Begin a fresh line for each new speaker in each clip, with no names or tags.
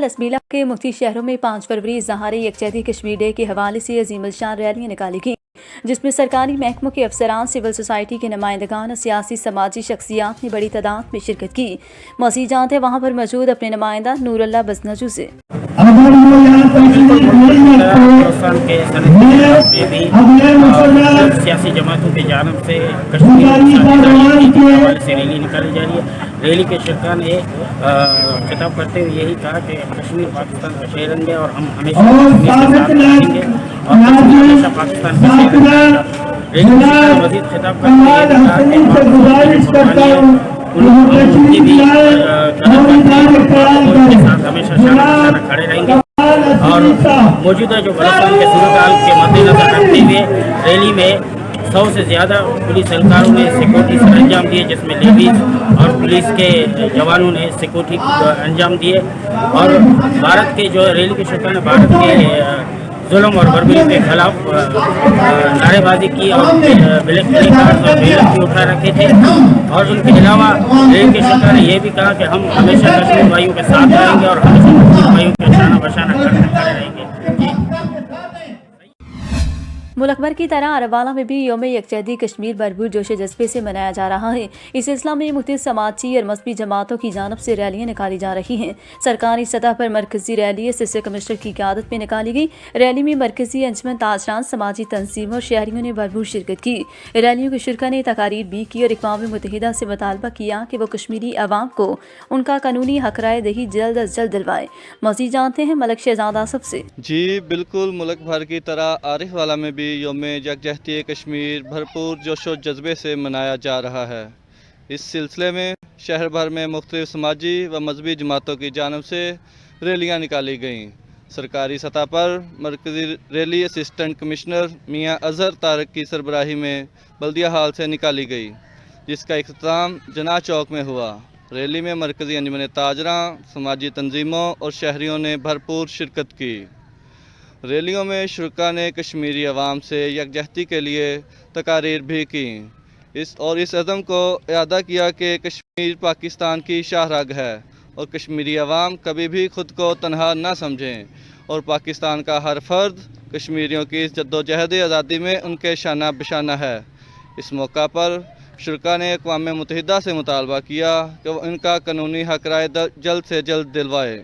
लसबीला के मुख्तलिफ शहरों में 5 फरवरी इज़हार यकजहती कश्मीर डे के हवाले से अजीमुल-शान रैलियाँ निकाली गईं, जिसमें सरकारी महकमों के अफसरान, सिविल सोसाइटी के नुमाइंदगान और सियासी समाजी शख्सियात ने बड़ी तादाद में शिरकत की। मज़ीद जानते हैं वहाँ पर मौजूद अपने नुमाइंदा नूरुल्लाह बसनजू से।
सियासी जमातों की जानब से कश्मीर से रैली निकाली जा रही है। रैली के शिरका ने खिताब करते हुए यही कहा कि कश्मीर पाकिस्तान का शहर है और हम हमेशा रहेंगे और हमेशा पाकिस्तान का शहर रहेगा। रैली में मजीद खिताब करते हुए कहा कि भी के साथ हमेशा शाना खड़े रहेंगे और मौजूदा जो बलूचिस्तान के सूरत के मद्देनजर रखते हुए रैली में 100 से ज़्यादा पुलिस एहलकारों ने सिक्योरिटी अंजाम दिए, जिसमें लेडीज़ और पुलिस के जवानों ने सिक्योरिटी अंजाम दिए। और भारत के जो रैली के शिरका ने भारत के जुल्म और बर्बरी के खिलाफ नारेबाजी की और ब्लैक कार्ड और बैनर भी उठा रखे थे। और उनके अलावा रैली के शिरका ने यह भी कहा कि हम हमेशा कश्मीर भाइयों के साथ रहेंगे और हमेशा कश्मीर भाइयों के शाना बशाना खड़े रहेंगे।
मुल्क भर की तरह अरवाला में भी यौम यकजहती कश्मीर भरपूर जोश जज्बे से मनाया जा रहा है। इस सिलसिला में मुख्तलिफ समाजी और मजहबी जमातों की जानब से रैलियाँ निकाली जा रही हैं। सरकारी सतह पर मरकजी रैली असिस्टेंट कमिश्नर की क़यादत में निकाली गई। रैली में मरकजी अंजमन ताजरान, समाजी तंजीमों और शहरियों ने भरपूर शिरकत की। रैलियों के शुरका ने तकारीर भी की और अक़वाम मुत्तहिदा से मुतालबा किया कि वो कश्मीरी अवाम को उनका कानूनी हक राय दही जल्द अज जल्द दिलवाए। मज़ीद जानते हैं मलक शहजाद आसफ से।
जी बिल्कुल, मुल्क भर की तरह आरिफ वाला में भी यौम यकजहती कश्मीर भरपूर जोशो जज्बे से मनाया जा रहा है। इस सिलसिले में शहर भर में मुख्तलिफ समाजी व मजहबी जमातों की जानब से रैलियाँ निकाली गईं। सरकारी सतह पर मरकज़ी रैली असिस्टेंट कमिश्नर मियाँ अज़हर तारक की सरबराही में बल्दिया हाल से निकाली गई, जिसका इख्तिताम जना चौक में हुआ। रैली में मरकज़ी अंजमन ताजरां, समाजी तंजीमों और शहरियों ने भरपूर शिरकत की। रैलियों में शुरका ने कश्मीरी अवाम से यकजहती के लिए तकारीर भी की। इस अज़म को यादा किया कि कश्मीर पाकिस्तान की शाहरग है और कश्मीरी अवाम कभी भी खुद को तनहा ना समझें और पाकिस्तान का हर फर्द कश्मीरियों की इस जद्दोजहद आज़ादी में उनके शाना बशाना है। इस मौका पर शुरका ने अक़वाम मुत्तहिदा से मुतालबा किया कि वो इनका कानूनी हक राय जल्द से जल्द दिलवाए।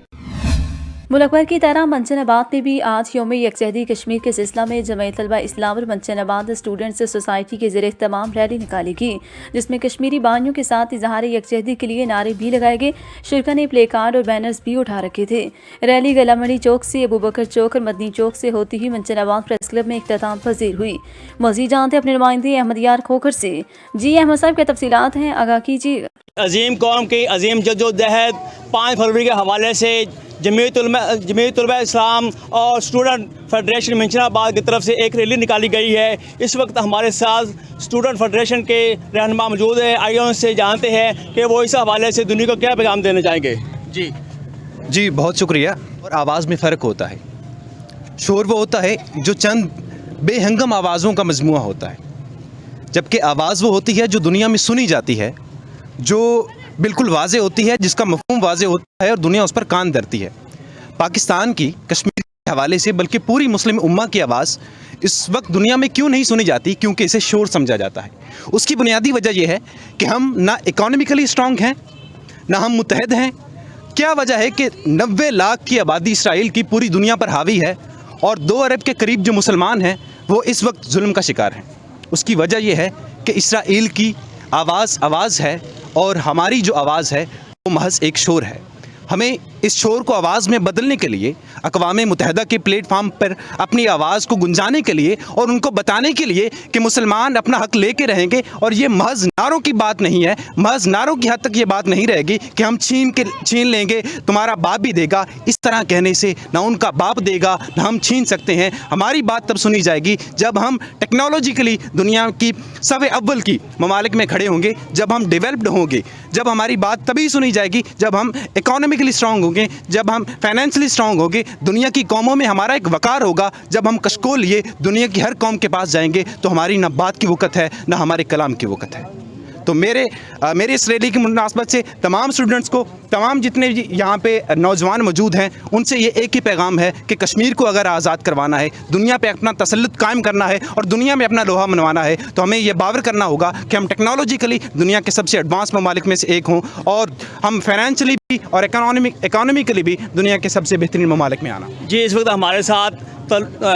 मुल्क भर की तरह मंचनाबाद में भी आज यौम यकजहती कश्मीर के सिलसिला में जमायत तलबा इस्लाम और मंचनाबाद स्टूडेंट्स सोसाइटी के ज़रिए तमाम रैली निकाली गई, जिसमें कश्मीरी भाइयों के साथ इज़हार यकजहती के लिए नारे भी लगाए गए। शुरका ने प्ले कार्ड और बैनर्स भी उठा रखे थे। रैली गलामंडी चौक से अबू बकर चौक और मदनी चौक से होती ही मंचनाबाद प्रेस क्लब में इख्तिताम पजीर हुई। मज़ीद जानते अपने नुमाइंदे अहमद यार खोखर से। जी अहमद साहब, क्या तफसीलात हैं, आगाह कीजिए।
अजीम कौम की अजीम जद्दोजहद 5 फरवरी के हवाले से जमीयत उलमा इस्लाम और स्टूडेंट फेडरेशन मंचनाबाद की तरफ से एक रैली निकाली गई है। इस वक्त हमारे साथ स्टूडेंट फेडरेशन के रहनुमा मौजूद हैं। आइए उनसे जानते हैं कि वो इस हवाले से दुनिया को क्या पैगाम देना चाहेंगे।
जी बहुत शुक्रिया। और आवाज़ में फ़र्क होता है। शोर वो होता है जो चंद बेहंगम आवाज़ों का मजमुआ होता है, जबकि आवाज़ वो होती है जो दुनिया में सुनी जाती है, जो बिल्कुल वाज़े होती है, जिसका मफ़हूम वाज़े होता है और दुनिया उस पर कान धरती है। पाकिस्तान की कश्मीर के हवाले से बल्कि पूरी मुस्लिम उम्मा की आवाज़ इस वक्त दुनिया में क्यों नहीं सुनी जाती? क्योंकि इसे शोर समझा जाता है। उसकी बुनियादी वजह यह है कि हम ना इकोनॉमिकली स्ट्रॉन्ग हैं, ना हम मुत्तहद हैं। क्या वजह है कि 90 लाख की आबादी इसराइल की पूरी दुनिया पर हावी है और 2 अरब के करीब जो मुसलमान हैं वो इस वक्त जुल्म का शिकार हैं। उसकी वजह यह है कि इसराइल की आवाज़ है और हमारी जो आवाज़ है वो महज एक शोर है। हमें इस शोर को आवाज़ में बदलने के लिए अक़वाम मुत्तहिदा के प्लेटफार्म पर अपनी आवाज़ को गुंजाने के लिए और उनको बताने के लिए कि मुसलमान अपना हक लेके रहेंगे और ये महज नारों की बात नहीं है, महज नारों की हद तक ये बात नहीं रहेगी कि हम छीन लेंगे, तुम्हारा बाप भी देगा। इस तरह कहने से ना उनका बाप देगा ना हम छीन सकते हैं। हमारी बात तब सुनी जाएगी जब हम टेक्नोलॉजिकली दुनिया की सवे अव्वल की ममालिक में खड़े होंगे, जब हम डेवलप्ड होंगे, जब हमारी बात तभी सुनी जाएगी जब हम इकोनॉमिकली स्ट्रॉन्ग होंगे, जब हम फाइनेंशियली स्ट्रॉन्ग होंगे, दुनिया की कौमों में हमारा एक वकार होगा। जब हम कशको लिए दुनिया की हर कौम के पास जाएंगे तो हमारी ना बात की वक़्त है ना हमारे कलाम की वक़्त है। तो मेरे इस रैली की मुनासबत से तमाम स्टूडेंट्स को, तमाम जितने भी यहाँ पे नौजवान मौजूद हैं, उनसे ये एक ही पैगाम है कि कश्मीर को अगर आज़ाद करवाना है, दुनिया पे अपना तसल्लुत कायम करना है और दुनिया में अपना लोहा मनवाना है, तो हमें ये बावर करना होगा कि हम टेक्नोलॉजिकली दुनिया के सबसे एडवांस ममालिक में से एक हों और हम फाइनेंशियली भी और इकोनॉमिकली भी दुनिया के सबसे बेहतरीन ममालिक में आना।
जी, इस वक्त हमारे साथ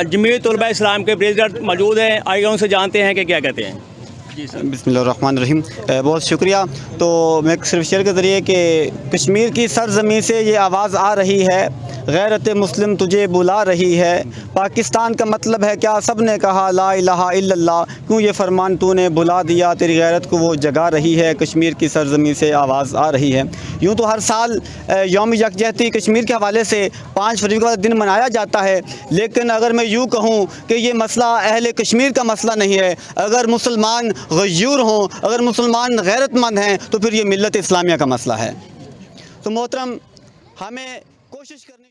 जमीयत उलमा इस्लाम के प्रेसिडेंट मौजूद हैं। आइए उनसे जानते हैं कि क्या कहते हैं। जी सर।
बिस्मिल्लाहिर्रहमानिर्रहीम। बहुत शुक्रिया। तो मैं सिर्फ शेयर के ज़रिए कि कश्मीर की सरज़मीं से ये आवाज़ आ रही है, गैरत मुस्लिम तुझे बुला रही है, पाकिस्तान का मतलब है क्या, सब ने कहा ला इलाहा इल्लल्लाह, क्यों ये फरमान तूने बुला दिया, तेरी गैरत को वो जगा रही है, कश्मीर की सरज़मीं से आवाज़ आ रही है। यूँ तो हर साल यौम यकजहती कश्मीर के हवाले से 5 फरवरी का दिन मनाया जाता है, लेकिन अगर मैं यूँ कहूँ कि ये मसला अहले कश्मीर का मसला नहीं है, अगर मुसलमान गयूर हों, अगर मुसलमान गैरतमंद हैं, तो फिर ये मिल्लत इस्लामिया का मसला है। तो मोहतरम, हमें कोशिश करनी।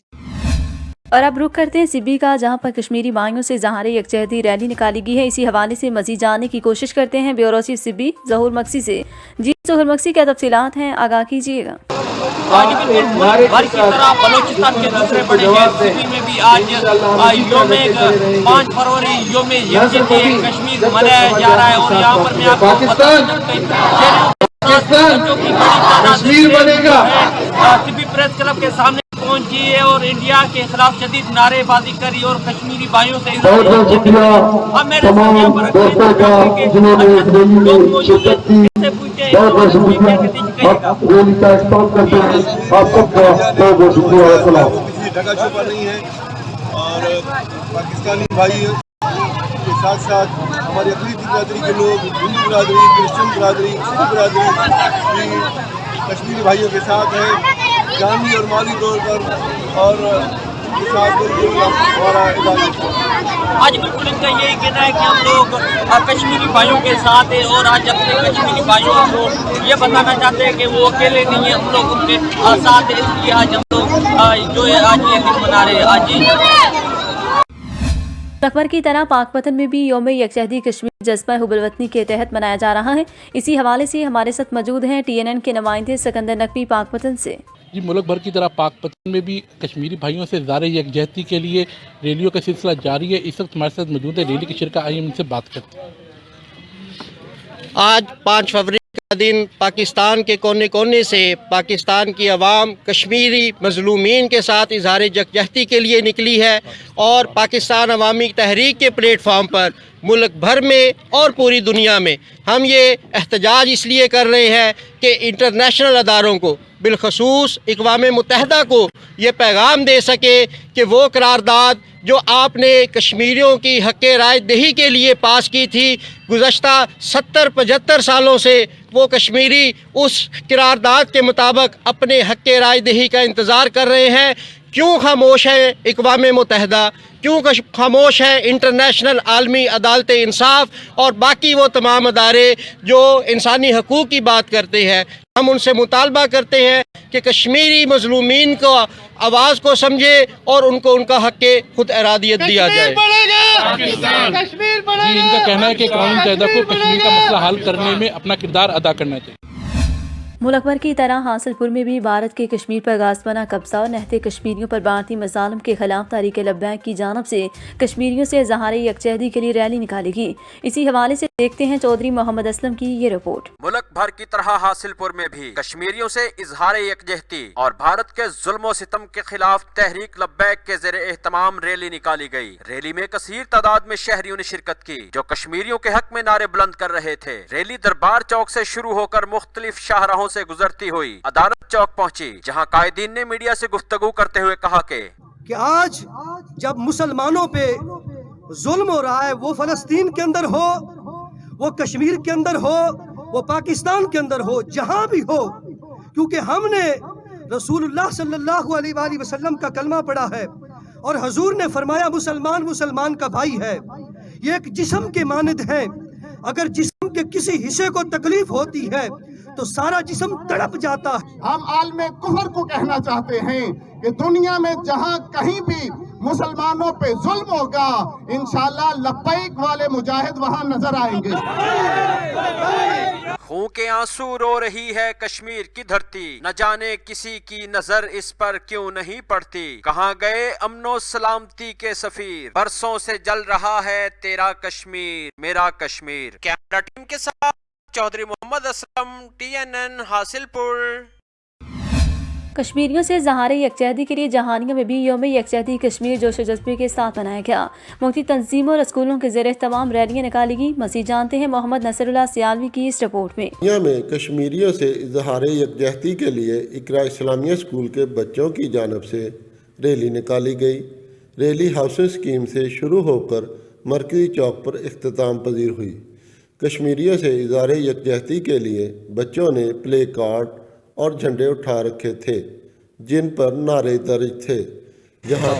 और अब रुख करते हैं सिब्बी का, जहां पर कश्मीरी भाइयों से ज़हारे यकजहती रैली निकाली गई है। इसी हवाले से मजीद जानने की कोशिश करते हैं ब्यूरो चीफ सिब्बी ज़हूर मक्सी से। जी ज़हूर मक्सी, क्या तफसीलात हैं, आगाह कीजिएगा।
आज भी भर की तरह बलोचिस्तान के दूसरे बड़े शहर सिब्बी में भी आज योम 5 फरवरी योम यकजहती कश्मीर मनाया जा रहा है। और यहाँ पर मैं आपको कश्मीर बनेगा सिब्बी प्रेस क्लब के सामने पहुंची है और इंडिया के खिलाफ शदीद नारेबाजी करी और कश्मीरी भाइयों से
नहीं है। और पाकिस्तानी भाई के साथ साथ हमारी अक़लीती बिरादरी के लोग, हिंदू बिरादरी, क्रिश्चियन बिरादरी, सिख बिरादरी भी कश्मीरी भाइयों के साथ है, जानी और माली तौर पर, और हमारा
आज बिल्कुल इनका यही कहना है कि हम लोग कश्मीरी भाइयों के साथ हैं और आज अपने कश्मीरी भाइयों को ये बताना चाहते हैं कि वो अकेले नहीं है, हम लोग उनके साथ हैं। इसलिए आज हम लोग जो है आज ये दिन मना रहे हैं। आज
अकबर की तरह पाकपतन में भी योम यकजहती कश्मीर जज्बा हुब्बुल-वतनी के तहत मनाया जा रहा है। इसी हवाले से हमारे साथ मौजूद हैं TNN के नुमाइंदे सिकंदर नकवी पाकपतन से।
जी, मुल्क भर की तरह पाकपतन में भी कश्मीरी भाइयों से ज़ारे यकजहती के लिए रैलियों का सिलसिला जारी है। इस वक्त हमारे साथ मौजूद है रैली के शिरका, आइए उनसे बात करते हैं।
आज 5 फरवरी का दिन पाकिस्तान के कोने कोने से पाकिस्तान की आवाम कश्मीरी मजलूमीन के साथ इजहार यकजहती के लिए निकली है और पाकिस्तान अवामी तहरीक के प्लेटफार्म पर मुल्क भर में और पूरी दुनिया में हम ये एहतजाज इसलिए कर रहे हैं कि इंटरनेशनल अदारों को, बिलखसूस अक़वाम मुत्तहिदा को ये पैगाम दे सके कि वो करारदाद जो आपने कश्मीरियों की हक़ राय दही के लिए पास की थी, गुज़श्ता 70-75 सालों से वो कश्मीरी उस करारदाद के मुताबिक अपने हक़ राय दही का इंतज़ार कर रहे हैं। क्यों खामोश है अक़वाम मुत्तहिदा, क्यों खामोश है इंटरनेशनल आलमी अदालत इंसाफ और बाकी वो तमाम अदारे जो इंसानी हकूक़ की बात करते हैं। हम उनसे मुतालबा करते हैं कि कश्मीरी मजलूमीन को आवाज़ को समझे और उनको उनका हक़ खुद इरादियत दिया जाए।
जी, इनका कहना है कि कौमी मुत्तहिदा को कश्मीर का मसला हल करने में अपना किरदार अदा करना चाहिए।
मुल्क भर की तरह हासिलपुर में भी भारत के कश्मीर पर गाज़बाना कब्जा और नहते कश्मीरियों पर भारतीय मज़ालिम के खिलाफ तहरीक लब्बैक की जानिब से कश्मीरियों से इज़हार यकजहती के लिए रैली निकाली गई। इसी हवाले से देखते हैं चौधरी मोहम्मद असलम की ये रिपोर्ट।
मुल्क भर की तरह हासिलपुर में भी कश्मीरियों से इज़हार यकजहती और भारत के जुल्म सितम के खिलाफ तहरीक लब्बैक के ज़ेरे एहतमाम रैली निकाली गई। रैली में कसीर तादाद में शहरियों ने शिरकत की जो कश्मीरियों के हक में नारे बुलंद कर रहे थे। रैली दरबार चौक से शुरू होकर मुख्तलिफ शाहराहों से गुजरती हुई अदालत चौक पहुंची, जहां कायदीन ने मीडिया से गुफ्तगू करते हुए कहा कि
आज जब मुसलमानों पे जुल्म हो रहा है, वो फलस्तीन के अंदर हो, वो कश्मीर के अंदर हो, वो पाकिस्तान के अंदर हो, जहां भी हो, क्योंकि हमने रसूलुल्लाह सल्लल्लाहु अलैहि वसल्लम का कलमा पढ़ा है और हुजूर ने फरमाया मुसलमान मुसलमान का भाई है, ये एक जिस्म के मानद है। अगर जिस्म के किसी हिस्से को तकलीफ होती है तो सारा जिस्म तड़प जाता है।
हम आलमे कुफर को कहना चाहते हैं कि दुनिया में जहां कहीं भी मुसलमानों पे जुल्म होगा, इंशाअल्लाह लब्बैक वाले मुजाहिद वहां नजर आएंगे।
खून के आंसू रो रही है कश्मीर की धरती, न जाने किसी की नजर इस पर क्यों नहीं पड़ती। कहाँ गए अमनो सलामती के सफीर, बरसों से जल रहा है तेरा कश्मीर, मेरा कश्मीर। कैमरा टीम के साथ चौधरी मोहम्मद असलम, TNN हासिलपुर।
कश्मीरियों से इज़हार यकजहती के लिए जहानिया में भी यौम यकजहती कश्मीर जोश जज्बे के साथ मनाया गया। मुख्तलिफ तंजीमों और स्कूलों के ज़ेर तमाम रैलियाँ निकाली गई। मज़ीद जानते हैं मोहम्मद नसरुल्लाह सियालवी की इस रिपोर्ट में।
दुनिया में कश्मीरियों से इजहार यकजहती के लिए इकरा इस्लामिया स्कूल के बच्चों की जानब से रैली निकाली गई। रैली हाउसिंग स्कीम से शुरू होकर मरकज़ी चौक पर इख्तिताम पजीर हुई। कश्मीरियों से इजहार यकजहती के लिए बच्चों ने प्ले कार्ड और झंडे उठा रखे थे जिन पर नारे दर्ज थे। जहां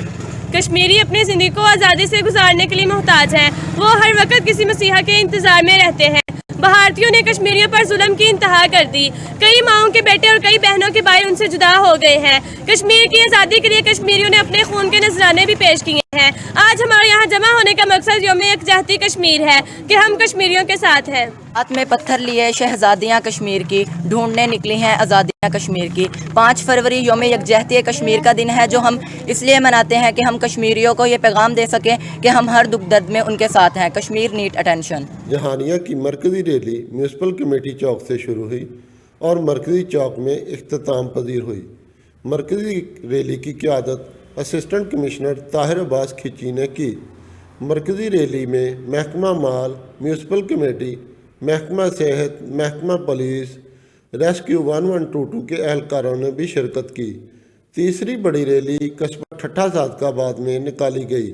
कश्मीरी अपनी ज़िंदगी को आज़ादी से गुजारने के लिए मोहताज हैं, वो हर वक्त किसी मसीहा के इंतज़ार में रहते हैं। भारतीयों ने कश्मीरियों पर जुल्म की इंतहा कर दी। कई माओं के बेटे और कई बहनों के भाई उनसे जुदा हो गए हैं। कश्मीर की आज़ादी के लिए कश्मीरियों ने अपने खून के नजराने भी पेश किए हैं। आज हमारे यहाँ जमा होने का मकसद यौम यकजहती कश्मीर है कि हम कश्मीरियों के साथ हैं।
हाथ में पत्थर लिए शहजादियाँ कश्मीर की ढूंढने निकली हैं आज़ादियाँ कश्मीर की। 5 फरवरी यौम यकजहती कश्मीर का दिन है जो हम इसलिए मनाते हैं कि हम कश्मीरियों को ये पैगाम दे सकें कि हम हर दुख दर्द में उनके साथ हैं। Kashmir need attention.
जहानिया की मरकज़ी रैली म्यूनसिपल कमेटी चौक से शुरू हुई और मरकज़ी चौक में इख्तिताम पजीर हुई। मरकज़ी रैली की क़यादत असिस्टेंट कमिश्नर ताहिर अब्बास खिची ने की। मरकज़ी रैली में महकमा माल, म्यूनसिपल कमेटी, महकमा सेहत, महकमा पुलिस, रेस्क्यू 1122 के एहलकारों ने भी शिरकत की। तीसरी बड़ी रैली कस्बा ठट्ठा सादकाबाद में निकाली गई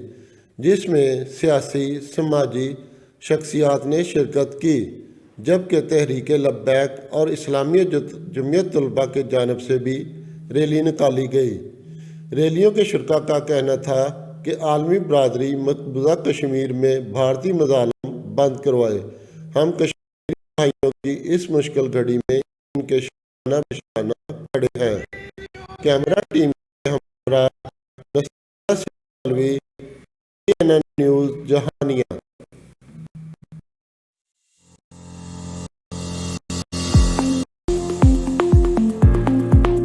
जिसमें सियासी समाजी शख्सियात ने शिरकत की, जबकि तहरीक लब्बैक और इस्लामी जमीयत तलबा के जानब से भी रैली निकाली गई। रैलियों के शुरका का कहना था कि आलमी बरादरी मकबूजा कश्मीर में भारतीय मज़ालिम बंद करवाए। हम कश्मीरी भाइयों की इस मुश्किल घड़ी में उनके शाना बिशाना खड़े हैं। कैमरा टीम के हमरा नसरुल्लाह सियालवी, TNN न्यूज़ जहानिया।